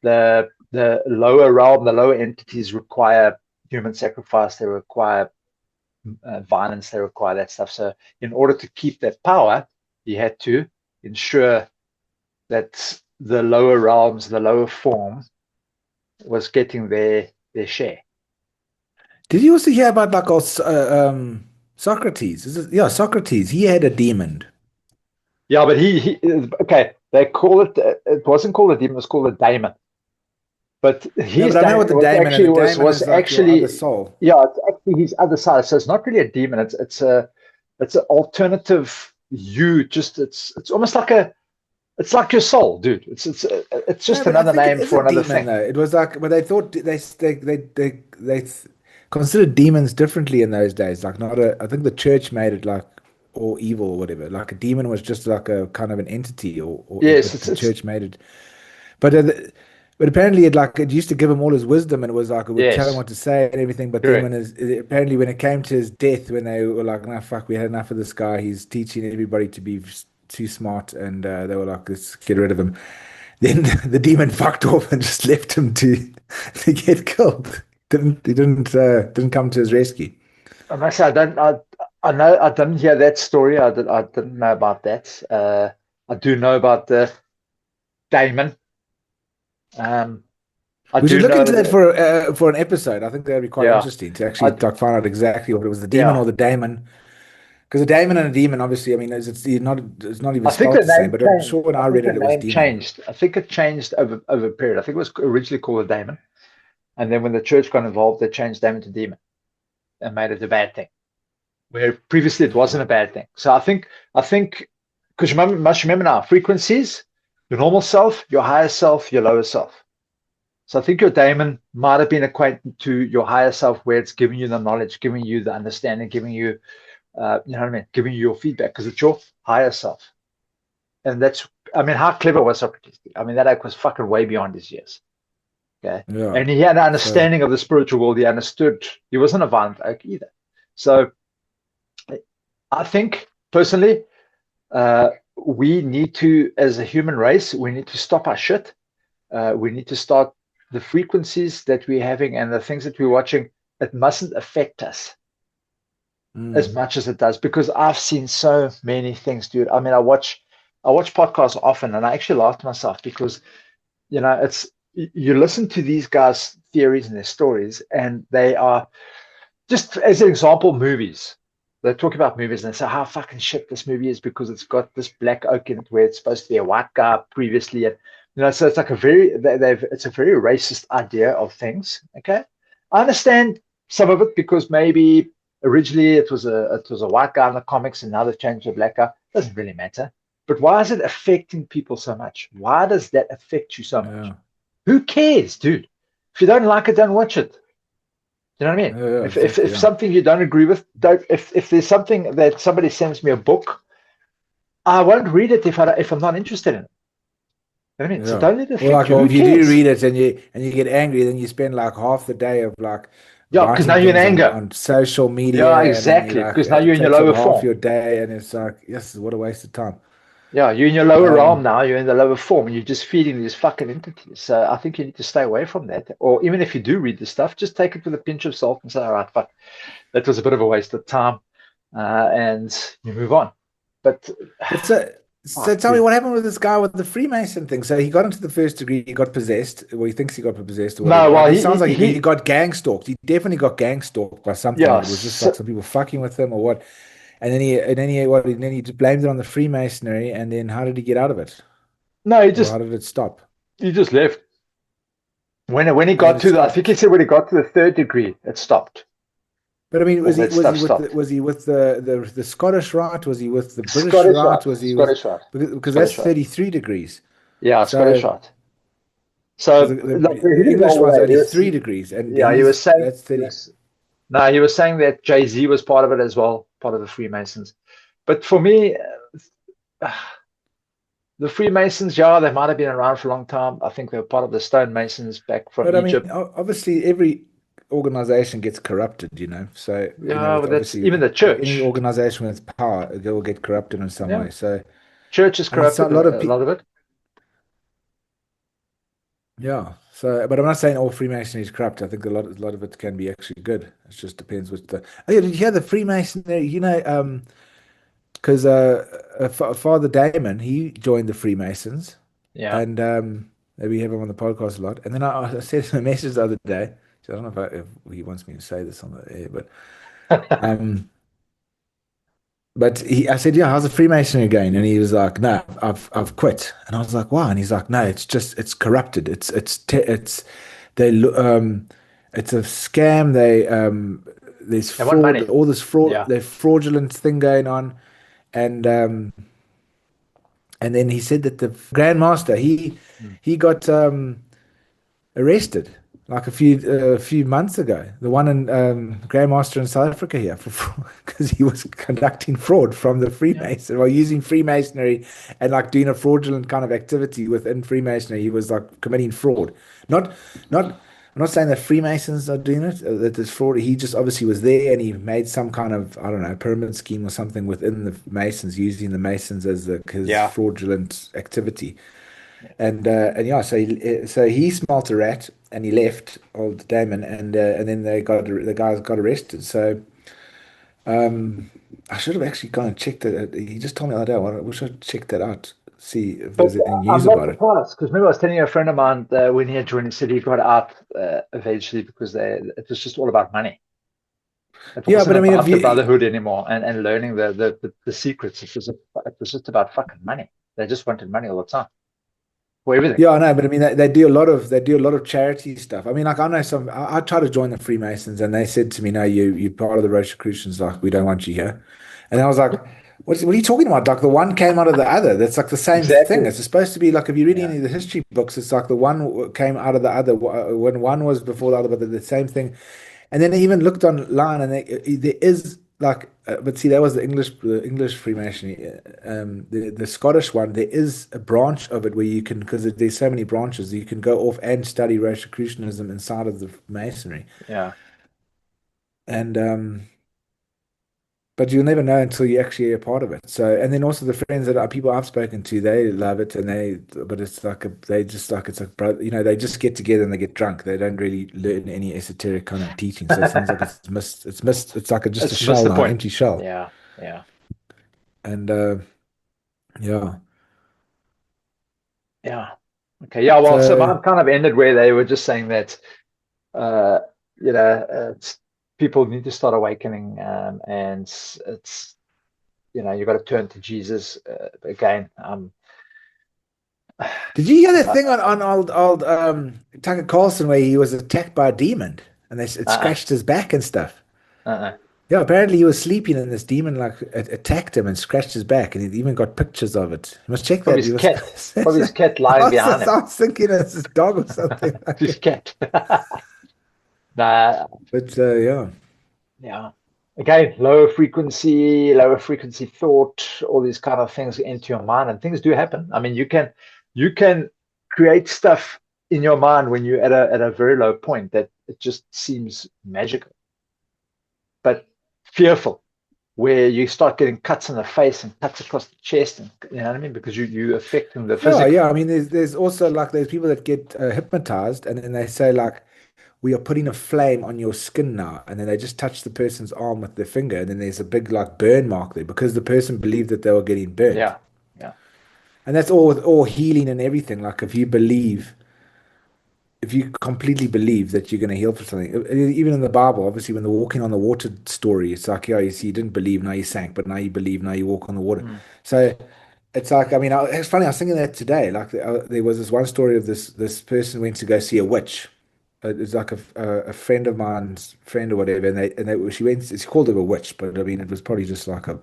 the lower realm, the lower entities require human sacrifice. They require violence. They require that stuff. So in order to keep that power, he had to ensure that the lower realms, the lower form, was getting their share. Did you also hear about like Socrates? Socrates. He had a demon. Yeah, but he okay. They call it. It wasn't called a demon. It was called a daemon. But his I know what the daemon actually was like actually the soul. Yeah, it's actually his other side. So it's not really a demon. It's an alternative you. It's almost like it's like your soul, dude. It's just another name for another thing. Though. It was like, but they thought they considered demons differently in those days. Like I think the church made it like all evil or whatever. Like a demon was just like a kind of an entity, or yes, the church made it. But apparently it used to give him all his wisdom, and it was like it would tell him what to say and everything. But then apparently when it came to his death, when they were like, no, fuck, we had enough of this guy. He's teaching everybody to be too smart, and they were like, let's get rid of him. Then the demon fucked off and just left him to get killed. Didn't come to his rescue. I must say, I didn't hear that story. I didn't know about that. I do know about the daemon. I We should do look know into that that, for an episode. I think that'd be quite yeah, interesting to actually I, like find out exactly what it was, the demon yeah. or the daemon. Because a daemon and a demon, obviously, I mean, it's not even I think spelled the the same. name But I'm changed. sure when I I think read the it, it was name demon. changed. I think it changed over a period. I think it was originally called a daemon, and then when the church got involved, they changed daemon to demon and made it a bad thing, where previously it wasn't a bad thing. So I think, because you must remember now, frequencies, your normal self, your higher self, your lower self. So I think your daemon might have been acquainted to your higher self, where it's giving you the knowledge, giving you the understanding, giving you, you know what I mean, giving you your feedback, because it's your higher self. And that's, I mean, how clever was Socrates? I mean, that act was fucking way beyond his years. Okay. Yeah. And he had an So understanding of the spiritual world. He understood, he wasn't a violent oak either. So I think personally, we need to, as a human race, we need to stop our shit. We need to start the frequencies that we're having and the things that we're watching. It mustn't affect us as much as it does, because I've seen so many things, dude. I mean, I watch podcasts often, and I actually laugh to myself because, you know, it's, you listen to these guys' theories and their stories, and they are, just as an example, movies. They talk about movies and they say how fucking shit this movie is because it's got this black oak in it where it's supposed to be a white guy previously, and you know, so it's like a very, it's a very racist idea of things. Okay, I understand some of it because maybe originally it was a white guy in the comics and now they've changed to a black guy. Doesn't really matter. But why is it affecting people so much? Why does that affect you so much? yeah, Who cares, dude? If you don't like it, don't watch it. You know what I mean? yeah, If exactly. Yeah. something you don't agree with, don't. If there's something that somebody sends me a book, I won't read it if I'm not interested in it. You know what I mean? So Yeah. don't let it Or affect like, you. or Who if you do cares? read it and you get angry, then you spend like half the day of like Yeah, because now writing you're in things anger. on social Yeah, media, and then you exactly. like Because now it you're in your takes up lower half form. your day, and it's like, yes, what a waste of time. Yeah, you're in your lower realm Um, now. You're in the lower form, and you're just feeding these fucking entities. So I think you need to stay away from that. Or even if you do read the stuff, just take it with a pinch of salt and say, all right, fuck, that was a bit of a waste of time, and you move on. But but so fuck, tell me dude. what happened with this guy with the Freemason thing. So he got into the first degree, he got possessed, well, he thinks he got possessed or No, whatever. well, Like it sounds like he got gang stalked. He definitely got gang stalked by something, yeah, or it was just like some people fucking with him or what. And then he blamed it on the Freemasonry. And then how did he get out of it, no, or how did it stop? he just left. When he And then got it to the, I think he stopped. said when he got to the third degree, it stopped. But I mean, All that stuff stopped. was he with the Scottish Rite? Was he with the British Scottish Rite? right, Was he with Scottish right, because that's Scottish right. 33 degrees. Yeah, Scottish So right. because So like, he the didn't go English all the one's way. only 3 degrees, and Yeah, he was he's saying that's 30. yes. No, he was saying that Jay-Z was part of it as well, part of the Freemasons. But for me, the Freemasons, yeah, they might have been around for a long time. I think they were part of the stonemasons back from But I mean, Egypt. obviously, every organization gets corrupted, you know. So, you know, Yeah, with but that's obviously even the with any church. organization with power, it will get corrupted in some Yeah, way. So, church is I mean, so corrupted, a lot of a people, lot of it. yeah. So, but I'm not saying all Freemasonry is corrupt. I think a lot of it can be actually good. It just depends what the. Oh yeah, did you hear the Freemasonry? You know, because Father Damon, he joined the Freemasons, Yeah. and we have him on the podcast a lot. And then I sent him a message the other day. So I don't know if he wants me to say this on the air, um, but I said, yeah, how's the Freemasonry going? And he was like, no, I've quit. And I was like, why? And he's like, no, it's corrupted. They it's a scam. There's They want fraud, money. all this fraud, Yeah. there's fraudulent thing going on, and then he said that the Grand Master Mm. he got arrested like a few months ago. The one in Grand Master in South Africa here for because he was conducting fraud from the Yeah. Freemason while using Freemasonry and like doing a fraudulent kind of activity within Freemasonry. He was like committing fraud. Not not. I'm not saying that Freemasons are doing it, that there's fraud. He just obviously was there and he made some kind of, I don't know, pyramid scheme or something within the Masons, using the Masons as his Yeah. fraudulent activity. Yeah. And yeah, so he smelt a rat and he left, old Damon, and then the guys got arrested. So I should have actually gone and checked it. He just told me the other day. I wish I'd checked that out, see if But there's any I'm news not about it. surprised because remember I was telling you a friend of mine when he had joined, he said he got out eventually because it was just all about money. It Yeah, wasn't but I mean, if about the you, brotherhood anymore and learning the secrets. It was just about fucking money. They just wanted money all the time for everything. yeah, I know, but I mean, they do a lot of charity stuff. I mean, like I know some. I tried to join the Freemasons, and they said to me, "No, you're part of the Rosicrucians. Like, we don't want you here." And I was like, what are you talking about? Like the one came out of the other. That's like the same thing. Exactly. It's supposed to be like if you read Yeah. any of the history books, it's like the one came out of the other when one was before the other, but they're the same thing. And then I even looked online, and there is like, but see, that was the English Freemasonry. The Scottish one, there is a branch of it where you can, because there's so many branches, you can go off and study Rosicrucianism inside of the Masonry. Yeah. And but you'll never know until you actually are a part of it. So, and then also the friends that are people I've spoken to, they love it, and but it's like they just like it's like brother, they just get together and they get drunk. They don't really learn any esoteric kind of teaching. So it sounds like it's like just a It's missed shell the now, an point. empty shell. Yeah. Yeah. And yeah, Yeah. Okay. Yeah. Well, so so mine kind of ended where they were just saying that, uh, people need to start awakening, and it's you got to turn to Jesus again. did you hear that Uh, thing on old Tucker Carlson where he was attacked by a demon and it uh, scratched his back and stuff? uh, Yeah, apparently he was sleeping and this demon like attacked him and scratched his back, and he even got pictures of it. You must check probably that. his You must. cat, probably his cat lying behind him. I was thinking it's his dog or something like His it. cat. Nah, But yeah, yeah. Again, lower frequency thought, all these kind of things into your mind, and things do happen. I mean, you can create stuff in your mind when you're at a very low point that it just seems magical, but fearful, where you start getting cuts in the face and cuts across the chest, and you know what I mean, because you affecting the physical. yeah. I mean, there's also like there's people that get hypnotized, and then they say like we are putting a flame on your skin now, and then they just touch the person's arm with their finger, and then there's a big like burn mark there because the person believed that they were getting burnt. Yeah, yeah. And that's all with all healing and everything. Like if you completely believe that you're going to heal for something, even in the Bible, obviously, when the walking on the water story, it's like, yeah, you see, you didn't believe, now you sank, but now you believe, now you walk on the water. Mm. So it's like, I mean, it's funny, I was thinking that today. Like, there was this one story of this person went to go see a witch. It's like a friend of mine's friend or whatever, she went. It's called her a witch, but I mean, it was probably just like a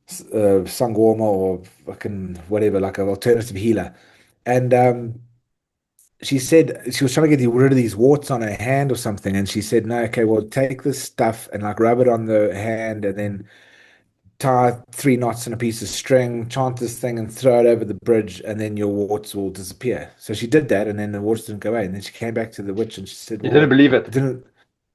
sangoma or fucking whatever, like an alternative healer. And she said she was trying to get rid of these warts on her hand or something, and she said, "No, okay, well, take this stuff and like rub it on the hand, and then tie three knots in a piece of string, chant this thing, and throw it over the bridge, and then your warts will disappear." So she did that, and then the warts didn't go away. And then she came back to the witch, and she said, You didn't "Well, believe it it.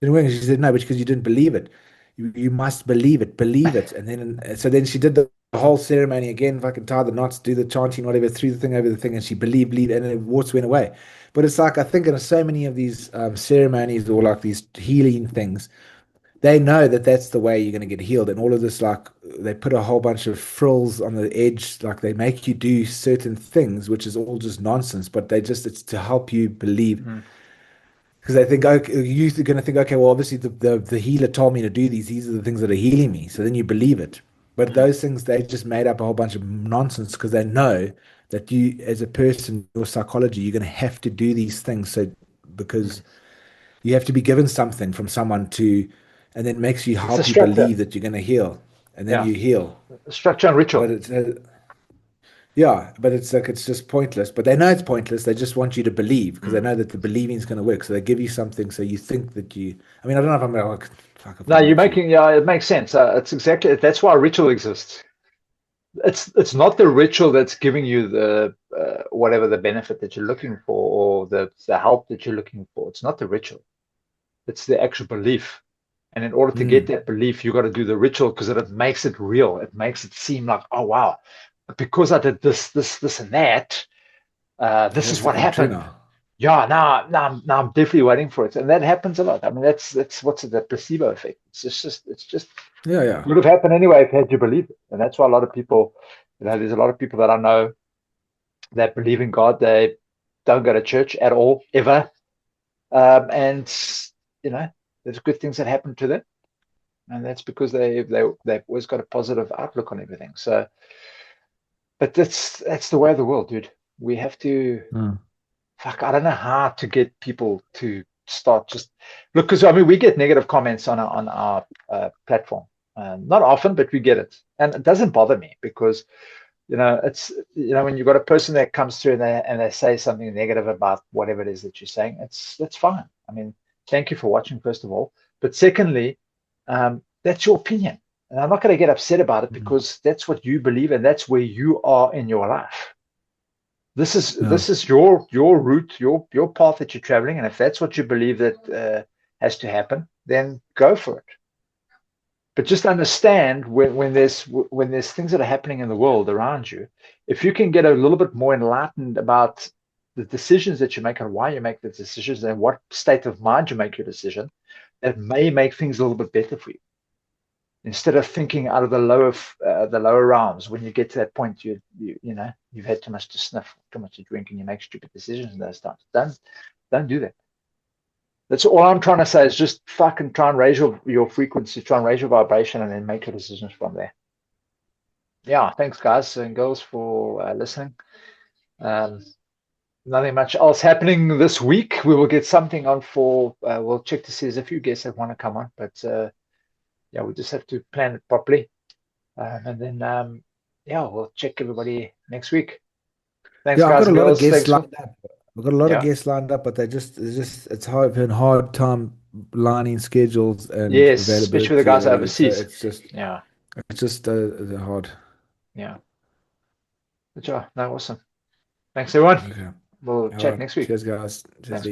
didn't work." And she said, "No, but because you didn't believe it, you must believe it." And then so then she did the whole ceremony again, fucking tie the knots, do the chanting, whatever, threw the thing over the thing, and she believed, and then the warts went away. But it's like I think in so many of these ceremonies or like these healing things, they know that that's the way you're going to get healed, and all of this like they put a whole bunch of frills on the edge, like they make you do certain things, which is all just nonsense. But it's to help you believe Mm. because they think, okay, you're going to think, okay, well, obviously the healer told me to do these. These are the things that are healing me. So then you believe it. But Mm. those things, they just made up a whole bunch of nonsense because they know that you, as a person, your psychology, you're going to have to do these things. So because Mm. you have to be given something from someone to, and then makes you It's a help you structure. believe that you're going to heal, and then Yeah, you heal. structure and But ritual. it's yeah, but it's like it's just pointless. But they know it's pointless. They just want you to believe because they Mm. know that the believing is going to work. So they give you something so you think that you. I mean, I don't know if I'm like, fuck, I've No, gone you're way too. making, yeah, it makes sense. It's exactly that's why ritual exists. It's not the ritual that's giving you the whatever the benefit that you're looking for or the help that you're looking for. It's not the ritual. It's the actual belief. And in order to get Mm. that belief, you got to do the ritual because it makes it real. It makes it seem like, oh wow, because I did this, and that, this It is has to what come true happened. now. Yeah, now I'm definitely waiting for it, and that happens a lot. I mean, that's what's the placebo effect. It's just Yeah. would have happened anyway if had you believed it, and that's why a lot of people, there's a lot of people that I know that believe in God. They don't go to church at all ever, and there's good things that happen to them, and that's because they've always got a positive outlook on everything. So, but that's the way of the world, dude. We have to. Mm. Fuck, I don't know how to get people to start just look, because I mean we get negative comments on our platform, not often, but we get it, and it doesn't bother me because it's when you've got a person that comes through and they say something negative about whatever it is that you're saying, that's fine. I mean, thank you for watching first of all, but secondly, that's your opinion, and I'm not going to get upset about it because that's what you believe and that's where you are in your life. This is your route, your path that you're traveling, and if that's what you believe that has to happen, then go for it. But just understand when there's things that are happening in the world around you, if you can get a little bit more enlightened about the decisions that you make and why you make the decisions and what state of mind you make your decision, that may make things a little bit better for you. Instead of thinking out of the lower realms, when you get to that point, you've had too much to sniff, too much to drink, and you make stupid decisions in those times. Don't do that. That's all I'm trying to say is just fucking try and raise your frequency, try and raise your vibration, and then make your decisions from there. Yeah, thanks guys and girls for listening. Nothing much else happening this week. We will get something on for. We'll check to see there's a few guests that want to come on, but. Yeah, we just have to plan it properly, and then we'll check everybody next week. Thanks, guys and girls. I've got a lot of guests lined up, but it's hard time lining schedules and yes, availability. especially the guys overseas. So it's just hard. Yeah. But yeah, no, awesome. Thanks everyone. Okay. We'll chat next week. Cheers, guys. Thanks,